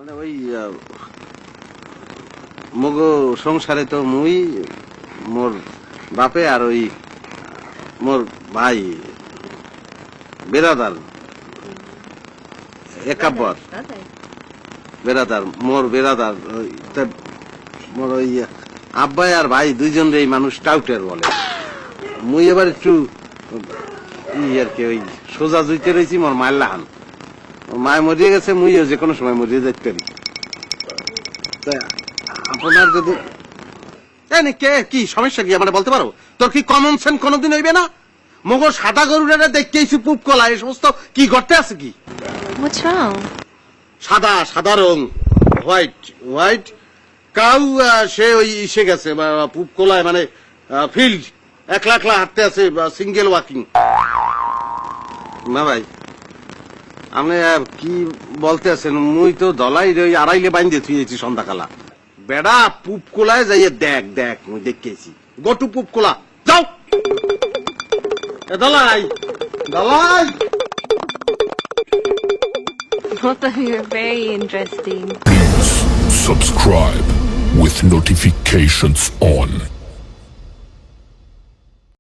মানে ওই মগ সংসারে তো মুই মোর বাপে আর ওই মোর ভাই বেরাদার একাব্বর বেরাদার মোর বেরাদার মোর ওই আব্বাই আর ভাই দুইজন এই মানুষ টাউটের বলে। মুই এবার একটু আর কি ওই সোজা জুইতে রয়েছি মোর মায়ের লাহান। মায় মরিয়ে গেছে, মুইও যে কোনো সময় মরিয়ে যেতে পারি। আপনার যদি কে কি সমস্যা কি আমার বলতে পারো? তোর কি কমন সেন্স কোনোদিন হইবে না? মগর সাদা গরুটা দেখতেছি পুপ কলা, এই সমস্ত কি করতে আছে কি? সাদা সাদা রং, হোয়াইট হোয়াইট কাউ সে ওই ইসে গেছে পুপ কলায়, মানে ফিল্ড একলা একলা হাঁটতে আছে, সিঙ্গেল ওয়াকিং। না ভাই আপনি কি বলতে আছেন? মুই তো দলাই আড়াইলে বাইন্দে থুয়েছি সন্ধ্যাকালা। বেড়া পুপ কোলায় যাইয়ে দেখ দেখ, মুই দেখেছি গটু পুপ কোলা। যাও Dalai Dalai. You're very interesting. Please subscribe with notifications on.